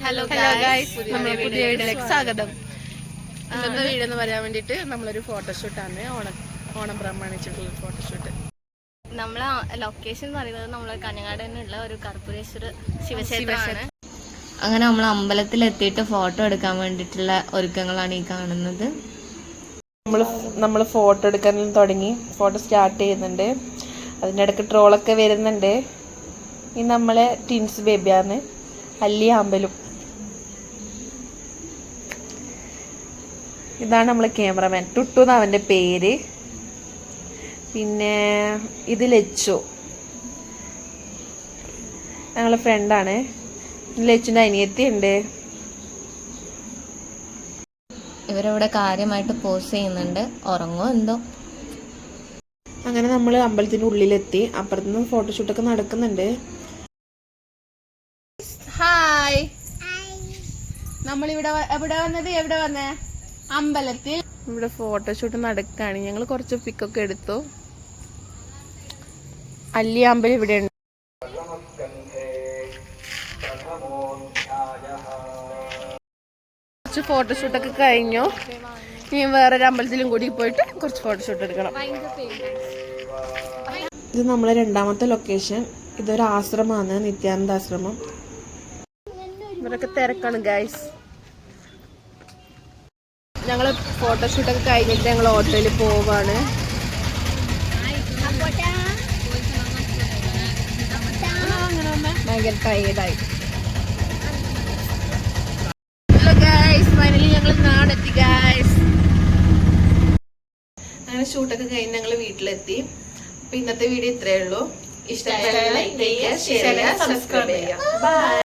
Hello guys, നമ്മുടെ പുതിയ വീഡിയോയിലേക്ക് സ്വാഗതം. ഇന്നത്തെ വീഡിയോ എന്ന് പറയാൻ വേണ്ടിയിട്ട് നമ്മളൊരു ഫോട്ടോഷൂട്ടാണ്. ഓണം പ്രമാണിച്ചിട്ടുള്ള ഫോട്ടോഷൂട്ട്. നമ്മളെ ലൊക്കേഷൻ പറയുന്നത് നമ്മളെ കഞ്ഞങ്ങാട് തന്നെയുള്ള ഒരു കർപ്പൂരേശ്വര ശിവക്ഷേത്രമാണ്. അങ്ങനെ നമ്മൾ അമ്പലത്തിലെത്തിയിട്ട് ഫോട്ടോ എടുക്കാൻ വേണ്ടിയിട്ടുള്ള ഒരുക്കങ്ങളാണ് ഈ കാണുന്നത്. നമ്മൾ ഫോട്ടോ എടുക്കാൻ തുടങ്ങി, ഫോട്ടോ സ്റ്റാർട്ട് ചെയ്യുന്നുണ്ട്. അതിൻ്റെ ഇടയ്ക്ക് ട്രോളൊക്കെ വരുന്നുണ്ട്. ഇത് നമ്മളെ ട്വിൻസ് ബേബിയാണ്, അല്ലി അമ്പലും. ഇതാണ് നമ്മളെ ക്യാമറമാൻ, ടുട്ടു എന്നാണ് അവൻ്റെ പേര്. പിന്നെ ഇത് ലച്ചു, ഞങ്ങളെ ഫ്രണ്ടാണ്. ലച്ചുൻ്റെ അനിയത്തി ഉണ്ട്. ഇവരവിടെ കാര്യമായിട്ട് പോസ് ചെയ്യുന്നുണ്ട്, ഉറങ്ങോ എന്തോ. അങ്ങനെ നമ്മൾ അമ്പലത്തിൻ്റെ ഉള്ളിലെത്തി. അപ്പുറത്തുനിന്ന് ഫോട്ടോഷൂട്ടൊക്കെ നടക്കുന്നുണ്ട്. ഹായ്, നമ്മളിവിടെ എവിടെ വന്നേ? അമ്പലത്തിൽ. ഇവിടെ ഫോട്ടോഷൂട്ട് നടക്കുകയാണ്. ഞങ്ങൾ കുറച്ച് പിക്കൊക്കെ എടുത്തു. അല്ലി അമ്പലം ഇവിടെ ഉണ്ട്. കുറച്ച് ഫോട്ടോഷൂട്ടൊക്കെ കഴിഞ്ഞു. ഇനി വേറൊരു അമ്പലത്തിലും കൂടി പോയിട്ട് കുറച്ച് ഫോട്ടോഷൂട്ട് എടുക്കണം. ഇത് നമ്മളെ രണ്ടാമത്തെ ലൊക്കേഷൻ. ഇതൊരു ആശ്രമമാണ്, നിത്യാനന്ദ ആശ്രമം. ഇവരൊക്കെ തിരക്കാണ് ഗൈസ്. ഞങ്ങൾ ഫോട്ടോഷൂട്ടൊക്കെ കഴിഞ്ഞിട്ട് ഞങ്ങൾ ഓട്ടോയിൽ പോവാണ്. ഭയങ്കര ടയേർഡായി. ഹലോ ഗൈസ്, ഫൈനലി ഞങ്ങൾ നാടെത്തി ഗൈസ്. അങ്ങനെ ഷൂട്ടൊക്കെ കഴിഞ്ഞ് ഞങ്ങൾ വീട്ടിലെത്തി. അപ്പൊ ഇന്നത്തെ വീഡിയോ ഇത്രയേ ഉള്ളൂ. ഇഷ്ടപ്പെട്ട ലൈക്ക് ചെയ്യുക, ഷെയർ ചെയ്യുക, സബ്സ്ക്രൈബ് ചെയ്യുക. ബൈ.